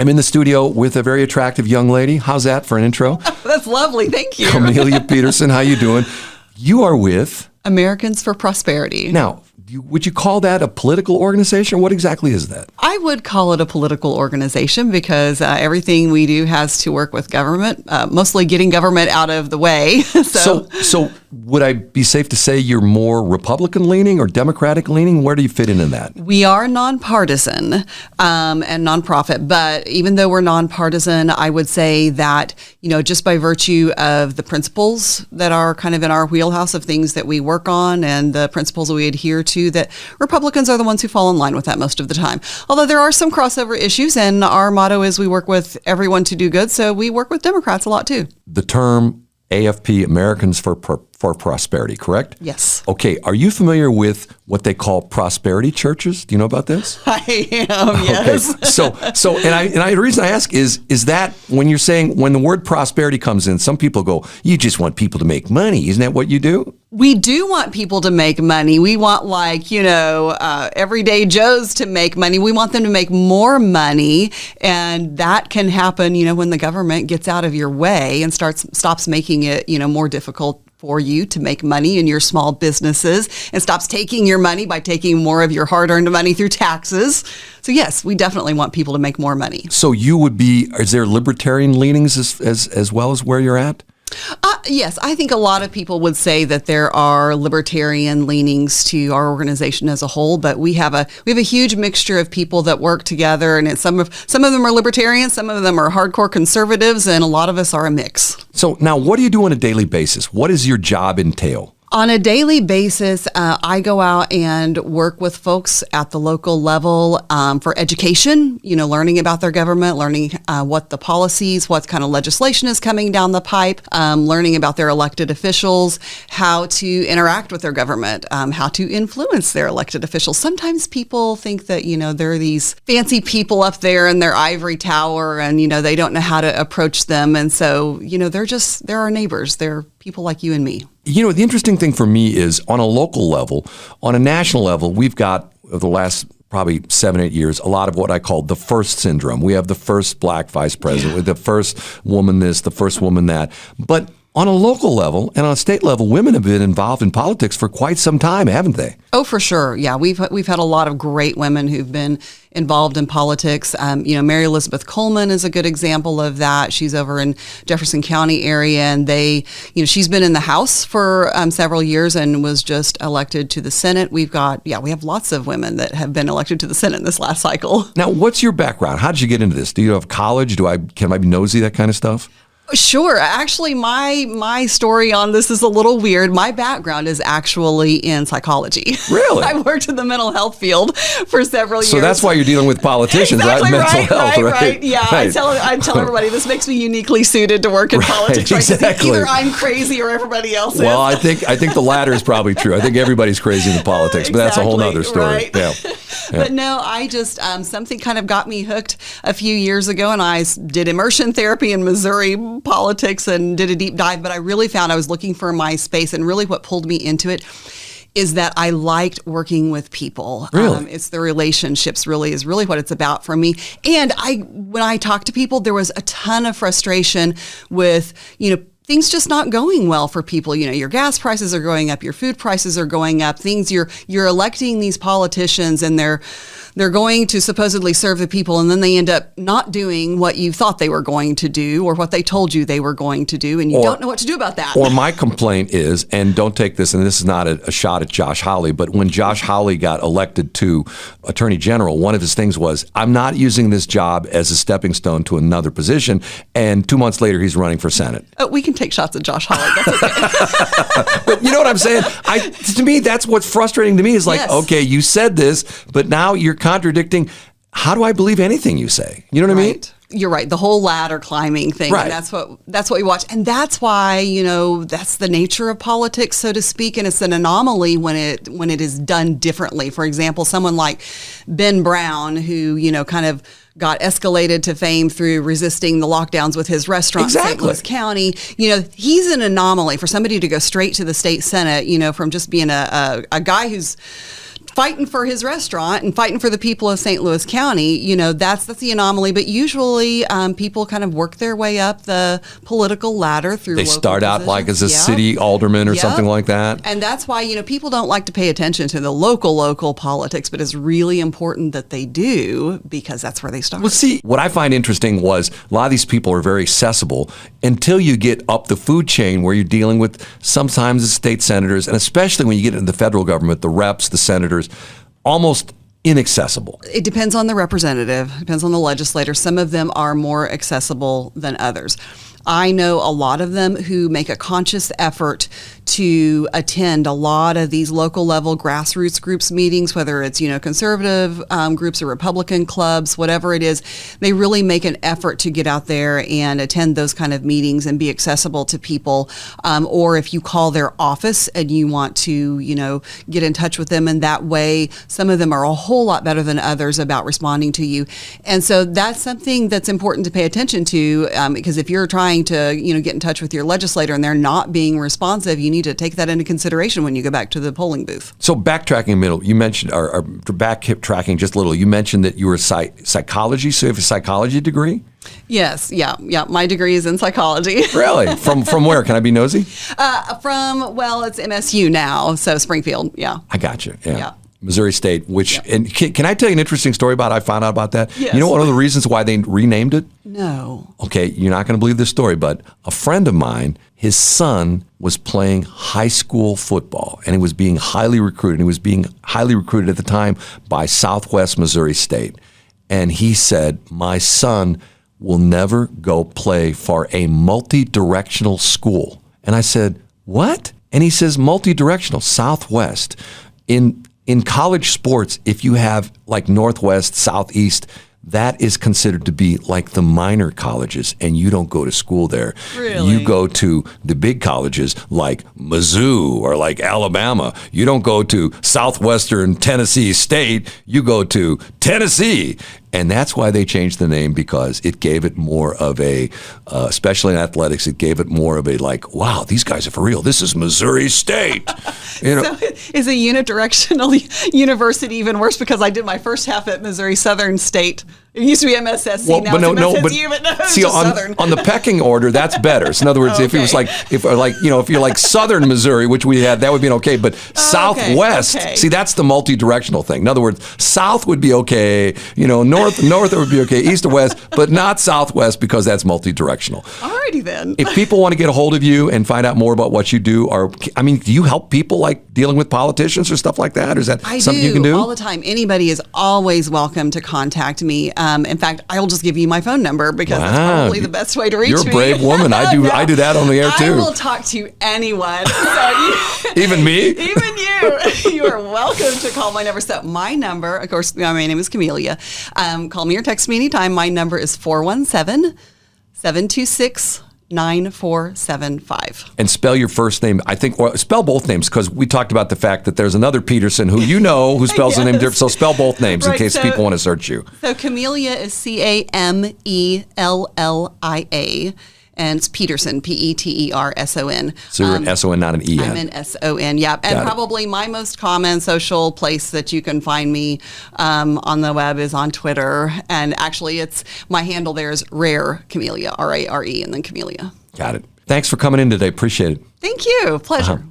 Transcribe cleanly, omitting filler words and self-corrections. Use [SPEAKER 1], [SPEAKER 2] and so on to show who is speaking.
[SPEAKER 1] I'm in the studio with a very attractive young lady. How's that for an intro?
[SPEAKER 2] That's lovely. Thank you.
[SPEAKER 1] Camellia Peterson, how you doing? You are with
[SPEAKER 2] Americans for Prosperity.
[SPEAKER 1] Now, would you call that a political organization, or what exactly is that?
[SPEAKER 2] I would call it a political organization because everything we do has to work with government, mostly getting government out of the way.
[SPEAKER 1] So would I be safe to say you're more Republican leaning or Democratic leaning? Where do you fit in that?
[SPEAKER 2] We are nonpartisan and nonprofit, but even though we're nonpartisan, I would say that, just by virtue of the principles that are kind of in our wheelhouse of things that we work on and the principles that we adhere to, that Republicans are the ones who fall in line with that most of the time. Although there are some crossover issues, and our motto is we work with everyone to do good, so we work with Democrats a lot too.
[SPEAKER 1] The term AFP, Americans for Prosperity, correct?
[SPEAKER 2] Yes.
[SPEAKER 1] Okay, are you familiar with what they call prosperity churches? Do you know about this?
[SPEAKER 2] I am, yes.
[SPEAKER 1] Okay, so the reason I ask is that when you're saying, when the word prosperity comes in, some people go, you just want people to make money. Isn't that what you do?
[SPEAKER 2] We do want people to make money. We want everyday Joes to make money. We want them to make more money. And that can happen, when the government gets out of your way and stops making it, more difficult for you to make money in your small businesses and stops taking your money by taking more of your hard-earned money through taxes. So yes, we definitely want people to make more money.
[SPEAKER 1] So is there libertarian leanings as well as where you're at?
[SPEAKER 2] Yes, I think a lot of people would say that there are libertarian leanings to our organization as a whole, but we have a huge mixture of people that work together, and some of them are libertarians, some of them are hardcore conservatives, and a lot of us are a mix.
[SPEAKER 1] So now, what do you do on a daily basis? What does your job entail?
[SPEAKER 2] On a daily basis, I go out and work with folks at the local level for education, learning about their government, learning what the policies, what kind of legislation is coming down the pipe, learning about their elected officials, how to interact with their government, how to influence their elected officials. Sometimes people think that, there are these fancy people up there in their ivory tower and, they don't know how to approach them. And so, they're our neighbors. They're people like you and me.
[SPEAKER 1] The interesting thing for me is on a local level, on a national level, we've got the last probably 7-8 years, a lot of what I call the first syndrome. We have the first black vice president, the first woman this, the first woman that. But on a local level and on a state level, women have been involved in politics for quite some time, haven't they?
[SPEAKER 2] Oh, for sure. Yeah, we've had a lot of great women who've been involved in politics. Mary Elizabeth Coleman is a good example of that. She's over in Jefferson County area, and she's been in the House for several years and was just elected to the Senate. We have lots of women that have been elected to the Senate in this last cycle.
[SPEAKER 1] Now, what's your background? How did you get into this? Do you have college? Can I be nosy, that kind of stuff?
[SPEAKER 2] Sure. Actually, my story on this is a little weird. My background is actually in psychology.
[SPEAKER 1] Really?
[SPEAKER 2] I worked in the mental health field for several years.
[SPEAKER 1] So that's why you're dealing with politicians,
[SPEAKER 2] exactly,
[SPEAKER 1] right? Mental health, right?
[SPEAKER 2] Yeah,
[SPEAKER 1] right.
[SPEAKER 2] I tell everybody this makes me uniquely suited to work in politics. Right?
[SPEAKER 1] Exactly.
[SPEAKER 2] Either I'm crazy or everybody else is.
[SPEAKER 1] Well, I think the latter is probably true. I think everybody's crazy in the politics, but that's a whole other story.
[SPEAKER 2] Right?
[SPEAKER 1] Yeah.
[SPEAKER 2] But no, I just, something kind of got me hooked a few years ago, and I did immersion therapy in Missouri politics and did a deep dive, but I really found I was looking for my space, and really what pulled me into it is that I liked working with people.
[SPEAKER 1] Really?
[SPEAKER 2] It's the relationships is really what it's about for me. And when I talked to people, there was a ton of frustration with, things just not going well for people. Your gas prices are going up, your food prices are going up, you're electing these politicians, and they're going to supposedly serve the people, and then they end up not doing what you thought they were going to do or what they told you they were going to do, and you don't know what to do about that.
[SPEAKER 1] Or my complaint is, and don't take this, and this is not a shot at Josh Hawley, but when Josh Hawley got elected to Attorney General, one of his things was, I'm not using this job as a stepping stone to another position, and 2 months later, he's running for Senate.
[SPEAKER 2] We can take shots at Josh Hawley. That's okay.
[SPEAKER 1] But you know what I'm saying? To me, that's what's frustrating to me is like, yes. Okay, you said this, but now you're contradicting. How do I believe anything you say? You know what I mean?
[SPEAKER 2] You're right. The whole ladder climbing thing.
[SPEAKER 1] Right.
[SPEAKER 2] And that's what we watch. And that's why, that's the nature of politics, so to speak. And it's an anomaly when it is done differently. For example, someone like Ben Brown, who, kind of got escalated to fame through resisting the lockdowns with his restaurant in St. Louis County. He's an anomaly for somebody to go straight to the state Senate, from just being a guy who's fighting for his restaurant and fighting for the people of St. Louis County, you know, that's the anomaly. But usually people kind of work their way up the political ladder through
[SPEAKER 1] They
[SPEAKER 2] local
[SPEAKER 1] start out
[SPEAKER 2] positions.
[SPEAKER 1] like as a
[SPEAKER 2] Yep.
[SPEAKER 1] city alderman or
[SPEAKER 2] Yep.
[SPEAKER 1] something like that.
[SPEAKER 2] And that's why, you know, people don't like to pay attention to the local politics, but it's really important that they do because that's where they start.
[SPEAKER 1] Well, see, what I find interesting was a lot of these people are very accessible until you get up the food chain where you're dealing with sometimes the state senators, and especially when you get into the federal government, the reps, the senators, almost inaccessible.
[SPEAKER 2] It depends on the representative, depends on the legislator. Some of them are more accessible than others. I know a lot of them who make a conscious effort to attend a lot of these local level grassroots groups meetings, whether it's, you know, conservative groups or Republican clubs, whatever it is. They really make an effort to get out there and attend those kind of meetings and be accessible to people. Or if you call their office and you want to, you know, get in touch with them in that way, some of them are a whole lot better than others about responding to you. And so that's something that's important to pay attention to, because if you're trying to, you know, get in touch with your legislator and they're not being responsive, you need to take that into consideration when you go back to the polling booth.
[SPEAKER 1] So backtracking a middle, you mentioned, or backtracking just a little, you mentioned that you were psychology, so you have a psychology degree?
[SPEAKER 2] Yes, yeah. My degree is in psychology.
[SPEAKER 1] Really? From where? Can I be nosy?
[SPEAKER 2] Well, it's MSU now, so Springfield, yeah.
[SPEAKER 1] I got you, yeah.
[SPEAKER 2] Yeah.
[SPEAKER 1] Missouri State, which,
[SPEAKER 2] Yeah.
[SPEAKER 1] and can I tell you an interesting story about I found out about that?
[SPEAKER 2] Yes.
[SPEAKER 1] You know one of the reasons why they renamed it?
[SPEAKER 2] No.
[SPEAKER 1] Okay, you're not going to believe this story, but a friend of mine, his son was playing high school football, and he was being highly recruited. He was being highly recruited at the time by Southwest Missouri State. And he said, my son will never go play for a multi-directional school. And I said, what? And he says, multi-directional, Southwest. In college sports, if you have like Northwest, Southeast, that is considered to be like the minor colleges, and you don't go to school there.
[SPEAKER 2] Really?
[SPEAKER 1] You go to the big colleges like Mizzou or like Alabama. You don't go to Southwestern Tennessee State. You go to Tennessee. And that's why they changed the name, because it gave it more of a, especially in athletics, it gave it more of a like, wow, these guys are for real. This is Missouri State. You know,
[SPEAKER 2] So is a unidirectional university even worse? Because I did my first half at Missouri Southern State. It used to be MSSC, now it's MSSU, but no, it's
[SPEAKER 1] see,
[SPEAKER 2] just
[SPEAKER 1] on,
[SPEAKER 2] Southern.
[SPEAKER 1] on the pecking order, that's better. So in other words, if it was
[SPEAKER 2] Okay.
[SPEAKER 1] if you're like Southern Missouri, which we had, that would be okay. But Southwest,
[SPEAKER 2] okay.
[SPEAKER 1] see, that's the multi-directional thing. In other words, South would be okay, you know, North would be okay, East or West, but not Southwest, because that's multi-directional.
[SPEAKER 2] Alrighty then.
[SPEAKER 1] If people want to get a hold of you and find out more about what you do, or I mean, do you help people like dealing with politicians or stuff like that? Or is that something you can do?
[SPEAKER 2] all the time. Anybody is always welcome to contact me. In fact, I'll just give you my phone number because that's
[SPEAKER 1] Wow.
[SPEAKER 2] probably the best way to reach me.
[SPEAKER 1] You're a brave woman. I do that on the air too.
[SPEAKER 2] I will talk to anyone. So
[SPEAKER 1] Even me?
[SPEAKER 2] Even you. You are welcome to call my number. So my number, of course, my name is Camellia. Call me or text me anytime. My number is 417-726-9475.
[SPEAKER 1] And spell your first name, I think, or spell both names, because we talked about the fact that there's another Peterson who you know who spells the name
[SPEAKER 2] Yes.
[SPEAKER 1] different. So spell both names in
[SPEAKER 2] Right,
[SPEAKER 1] case
[SPEAKER 2] so-
[SPEAKER 1] people want to search you.
[SPEAKER 2] So Camellia is Camellia, and it's Peterson, Peterson.
[SPEAKER 1] So you're an S-O-N, not an E-N.
[SPEAKER 2] I'm an SON, yeah. And
[SPEAKER 1] Got it.
[SPEAKER 2] probably my most common social place that you can find me on the web is on Twitter. And actually, my handle there is Rare Camellia, R-A-R-E, and then Camellia.
[SPEAKER 1] Got it. Thanks for coming in today. Appreciate it.
[SPEAKER 2] Thank you. Pleasure.